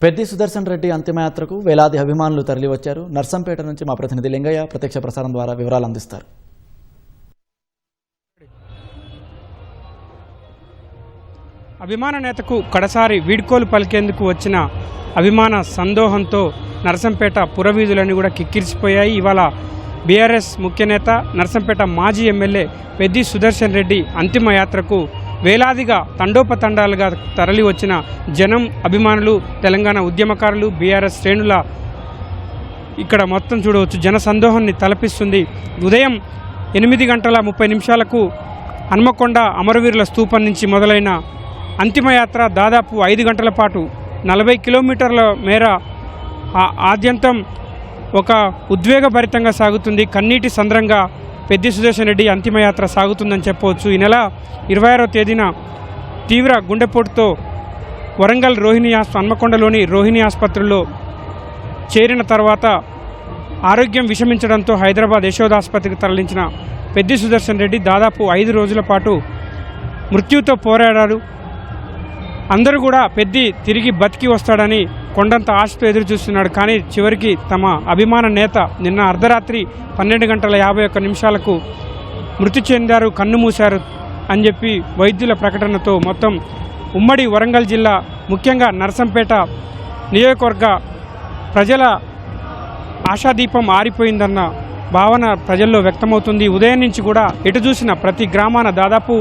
పెద్ది సుదర్శన్ రెడ్డి అంతిమయాత్రకు వేలాది అభిమానులు తరలివచ్చారు. నర్సంపేట నుంచి మా ప్రతినిధి లింగయ్య ప్రత్యక్ష ప్రసారం ద్వారా వివరాలు అందిస్తారు. అభిమాన నేతకు కడసారి వీడ్కోలు పలికేందుకు వచ్చిన అభిమాన సందోహంతో నర్సంపేట పురవీధులన్నీ కూడా కిక్కిరిసిపోయాయి. ఇవాళ బీఆర్ఎస్ ముఖ్య నేత నర్సంపేట మాజీ ఎమ్మెల్యే పెద్ది సుదర్శన్ రెడ్డి అంతిమ యాత్రకు వేలాదిగా తండోపతండాలుగా తరలి వచ్చిన జనం, అభిమానులు, తెలంగాణ ఉద్యమకారులు, బీఆర్ఎస్ శ్రేణుల ఇక్కడ మొత్తం చూడవచ్చు. జన సందోహాన్ని తలపిస్తుంది. ఉదయం 8:30 హన్మకొండ అమరవీరుల స్తూపం నుంచి మొదలైన అంతిమయాత్ర దాదాపు 5 గంటల పాటు 40 కిలోమీటర్ల మేర ఆద్యంతం ఒక ఉద్వేగభరితంగా సాగుతుంది. కన్నీటి సంద్రంగా పెద్ది సుదర్శన్ రెడ్డి అంతిమయాత్ర సాగుతుందని చెప్పవచ్చు. ఈ నెల 26వ తేదీన తీవ్ర గుండెపోటుతో వరంగల్ హన్మకొండలోని రోహిణి ఆసుపత్రిలో చేరిన తర్వాత ఆరోగ్యం విషమించడంతో హైదరాబాద్ యశోద ఆసుపత్రికి తరలించిన పెద్ది సుదర్శన్ రెడ్డి దాదాపు 5 రోజుల పాటు మృత్యుతో పోరాడారు. అందరూ కూడా పెద్ది తిరిగి బతికి వస్తాడని కొండంత ఆశతో ఎదురు చూస్తున్నాడు. కానీ చివరికి తమ అభిమాన నేత నిన్న అర్ధరాత్రి 12:51 మృతి చెందారు, కన్ను మూశారు అని చెప్పి వైద్యుల ప్రకటనతో మొత్తం ఉమ్మడి వరంగల్ జిల్లా, ముఖ్యంగా నర్సంపేట నియోజకవర్గ ప్రజల ఆశాదీపం ఆరిపోయిందన్న భావన ప్రజల్లో వ్యక్తమవుతుంది. ఉదయం నుంచి కూడా ఎటు చూసిన ప్రతి గ్రామాన దాదాపు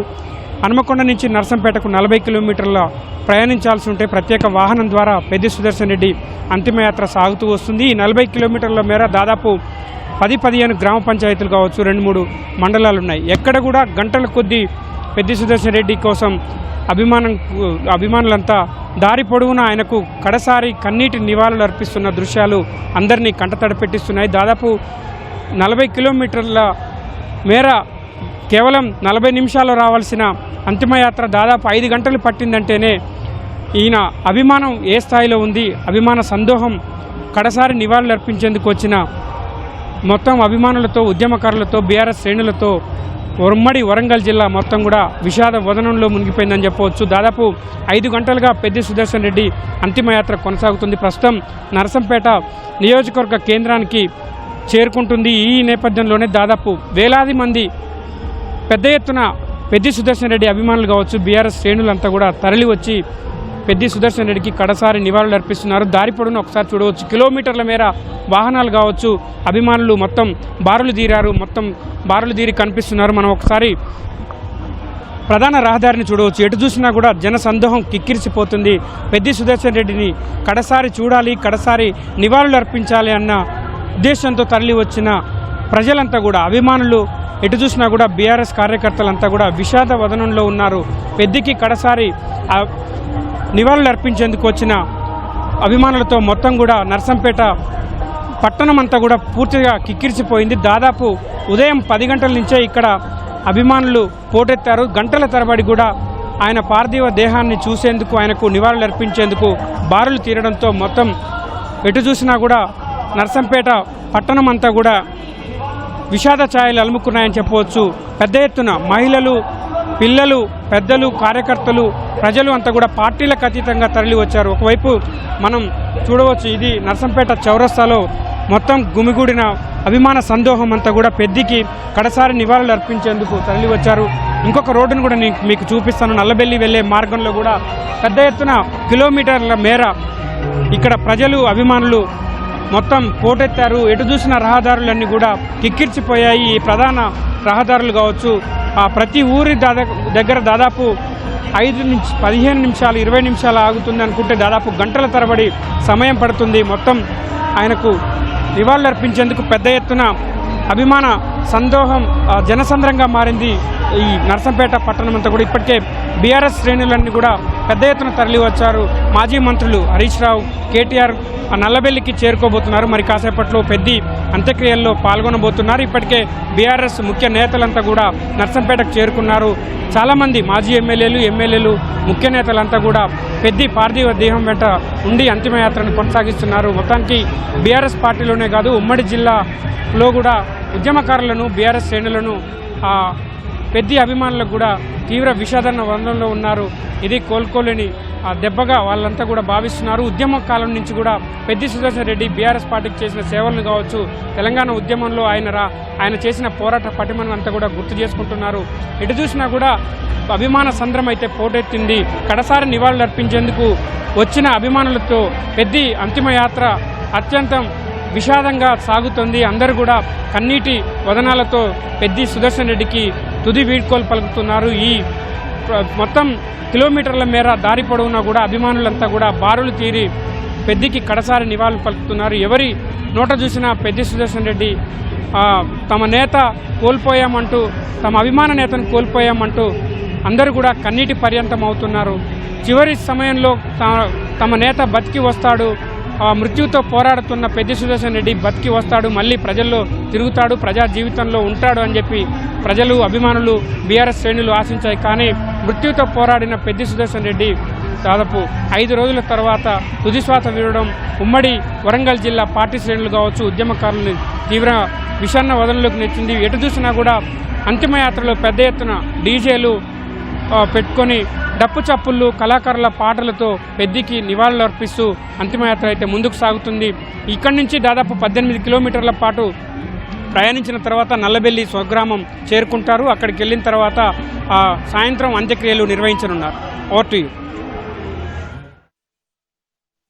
హన్మకొండ నుంచి నర్సంపేటకు 40 కిలోమీటర్ల ప్రయాణించాల్సి ఉంటే ప్రత్యేక వాహనం ద్వారా పెద్ది సుదర్శన్ రెడ్డి అంతిమయాత్ర సాగుతూ వస్తుంది. ఈ 40 కిలోమీటర్ల మేర దాదాపు 10-15 గ్రామ పంచాయతీలు కావచ్చు, 2-3 మండలాలు ఉన్నాయి. ఎక్కడ కూడా గంటల కొద్దీ పెద్ది సుదర్శన్ రెడ్డి కోసం అభిమానులంతా దారి పొడవునా ఆయనకు కడసారి కన్నీటి నివాళులు అర్పిస్తున్న దృశ్యాలు అందరినీ కంటతడి పెట్టిస్తున్నాయి. దాదాపు 40 కిలోమీటర్ల మేర కేవలం 40 నిమిషాల్లో రావాల్సిన అంతిమయాత్ర దాదాపు 5 గంటలు పట్టిందంటేనే ఈయన అభిమానం ఏ స్థాయిలో ఉంది. అభిమాన సందోహం కడసారి నివాళులు అర్పించేందుకు వచ్చిన మొత్తం అభిమానులతో, ఉద్యమకారులతో, బీఆర్ఎస్ శ్రేణులతో ఉమ్మడి వరంగల్ జిల్లా మొత్తం కూడా విషాద వదనంలో మునిగిపోయిందని చెప్పవచ్చు. దాదాపు 5 గంటలుగా పెద్ది సుదర్శన్ రెడ్డి అంతిమయాత్ర కొనసాగుతుంది. ప్రస్తుతం నర్సంపేట నియోజకవర్గ కేంద్రానికి చేరుకుంటుంది. ఈ నేపథ్యంలోనే దాదాపు వేలాది మంది పెద్ద ఎత్తున పెద్ది సుదర్శన్ రెడ్డి అభిమానులు కావచ్చు, బీఆర్ఎస్ శ్రేణులంతా కూడా తరలి వచ్చి పెద్ది సుదర్శన్ రెడ్డికి కడసారి నివాళులు అర్పిస్తున్నారు. దారి పొడవునా ఒకసారి చూడవచ్చు, కిలోమీటర్ల మేర వాహనాలు కావచ్చు, అభిమానులు మొత్తం బారులు తీరి కనిపిస్తున్నారు. మనం ఒకసారి ప్రధాన రహదారిని చూడవచ్చు. ఎటు చూసినా కూడా జన సందోహం కిక్కిరిసిపోతుంది. పెద్ది సుదర్శన్ రెడ్డిని కడసారి చూడాలి, కడసారి నివాళులు అర్పించాలి అన్న ఉద్దేశంతో తరలి వచ్చిన ప్రజలంతా కూడా, అభిమానులు, ఎటు చూసినా కూడా బీఆర్ఎస్ కార్యకర్తలంతా కూడా విషాద వదనంలో ఉన్నారు. పెద్దికి కడసారి నివాళులు అర్పించేందుకు వచ్చిన అభిమానులతో మొత్తం కూడా నర్సంపేట పట్టణం అంతా కూడా పూర్తిగా కిక్కిరిసిపోయింది. దాదాపు ఉదయం 10 గంటల నుంచే ఇక్కడ అభిమానులు పోటెత్తారు. గంటల తరబడి కూడా ఆయన పార్థివ దేహాన్ని చూసేందుకు, ఆయనకు నివాళులు అర్పించేందుకు బారులు తీరడంతో మొత్తం ఎటు చూసినా కూడా నర్సంపేట పట్టణం అంతా కూడా విషాద ఛాయలు అలుముకున్నాయని చెప్పవచ్చు. పెద్ద ఎత్తున మహిళలు, పిల్లలు, పెద్దలు, కార్యకర్తలు, ప్రజలు అంతా కూడా పార్టీలకు అతీతంగా తరలి వచ్చారు. ఒకవైపు మనం చూడవచ్చు, ఇది నర్సంపేట చౌరస్తాలో మొత్తం గుమిగూడిన అభిమాన సందోహం అంతా కూడా పెద్దికి కడసారి నివాళులు అర్పించేందుకు తరలి వచ్చారు. ఇంకొక రోడ్డును కూడా మీకు చూపిస్తాను. నల్లబెల్లి వెళ్లే మార్గంలో కూడా పెద్ద ఎత్తున కిలోమీటర్ల మేర ఇక్కడ ప్రజలు, అభిమానులు మొత్తం పోటెత్తారు. ఎటు చూసిన రహదారులన్నీ కూడా కిక్కిర్చిపోయాయి. ఈ ప్రధాన రహదారులు కావచ్చు, ప్రతి ఊరి దగ్గర దాదాపు 5 నుంచి 15 నిమిషాలు, 20 నిమిషాలు ఆగుతుంది అనుకుంటే దాదాపు గంటల తరబడి సమయం పడుతుంది. మొత్తం ఆయనకు నివాళులు అర్పించేందుకు పెద్ద ఎత్తున అభిమాన సందోహం జనసంద్రంగా మారింది ఈ నర్సంపేట పట్టణం అంతా కూడా. ఇప్పటికే బీఆర్ఎస్ శ్రేణులన్నీ కూడా పెద్ద ఎత్తున తరలి వచ్చారు. మాజీ మంత్రులు హరీష్ రావు, కేటీఆర్ నల్లబెల్లికి చేరుకోబోతున్నారు. మరి కాసేపట్లో పెద్ది అంత్యక్రియల్లో పాల్గొనబోతున్నారు. ఇప్పటికే బీఆర్ఎస్ ముఖ్య నేతలంతా కూడా నర్సంపేటకు చేరుకున్నారు. చాలామంది మాజీ ఎమ్మెల్యేలు, ముఖ్య నేతలంతా కూడా పెద్ది పార్థివ దేహం వెంట ఉండి అంతిమయాత్రను కొనసాగిస్తున్నారు. మొత్తానికి బీఆర్ఎస్ పార్టీలోనే కాదు, ఉమ్మడి జిల్లాలో కూడా ఉద్యమకారులను, బీఆర్ఎస్ శ్రేణులను పెద్ది అభిమానులకు కూడా తీవ్ర విషాదన వందనలో ఉన్నారు. ఇది కోలుకోలేని దెబ్బగా వాళ్ళంతా కూడా భావిస్తున్నారు. ఉద్యమ కాలం నుంచి కూడా పెద్ది సుదర్శన్ రెడ్డి బీఆర్ఎస్ పార్టీకి చేసిన సేవలను కావచ్చు, తెలంగాణ ఉద్యమంలో ఆయన చేసిన పోరాట పటిమను అంతా కూడా గుర్తు చేసుకుంటున్నారు. ఎటు చూసినా కూడా అభిమాన సంద్రం అయితే పోటెత్తింది. కడసారి నివాళులు అర్పించేందుకు వచ్చిన అభిమానులతో పెద్ది అంతిమయాత్ర అత్యంతం విషాదంగా సాగుతుంది. అందరూ కూడా కన్నీటి వదనాలతో పెద్ది సుదర్శన్ రెడ్డికి తుది వీడ్కోలు పలుకుతున్నారు. ఈ మొత్తం కిలోమీటర్ల మేర దారి పొడవునా కూడా అభిమానులంతా కూడా బారులు తీరి పెద్దికి కడసారి నివాళులు పలుకుతున్నారు. ఎవరి నోట చూసినా పెద్ది సుదర్శన్ రెడ్డి తమ నేత కోల్పోయామంటూ, తమ అభిమాన నేతను కోల్పోయామంటూ అందరూ కూడా కన్నీటి పర్యంతం అవుతున్నారు. చివరి సమయంలో తమ నేత బతికి వస్తాడు, మృత్యుతో పోరాడుతున్న పెద్ది సుదర్శన్ రెడ్డి బతికి వస్తాడు, మళ్ళీ ప్రజల్లో తిరుగుతాడు, ప్రజా జీవితంలో ఉంటాడు అని చెప్పి ప్రజలు, అభిమానులు, బీఆర్ఎస్ శ్రేణులు ఆశించాయి. కానీ మృత్యుతో పోరాడిన పెద్ది సుదర్శన్ రెడ్డి దాదాపు 5 రోజుల తర్వాత తుదిశ్వాస వీడడం ఉమ్మడి వరంగల్ జిల్లా పార్టీ శ్రేణులు కావచ్చు, ఉద్యమకారులను తీవ్ర విషాన్న వదనలోకి నెచ్చింది. ఎటు చూసినా కూడా అంతిమయాత్రలో పెద్ద ఎత్తున డీజేలు పెట్టుకొని డప్పు చప్పుళ్ళు, కళాకారుల పాటలతో పెద్దికి నివాళులు అర్పిస్తూ అంతిమయాత్ర అయితే ముందుకు సాగుతుంది. ఇక్కడి నుంచి దాదాపు 18 కిలోమీటర్ల పాటు ప్రయాణించిన తర్వాత నల్లబెల్లి స్వగ్రామం చేరుకుంటారు. అక్కడికి వెళ్ళిన తర్వాత సాయంత్రం అంత్యక్రియలు నిర్వహించనున్నారు. Over to you.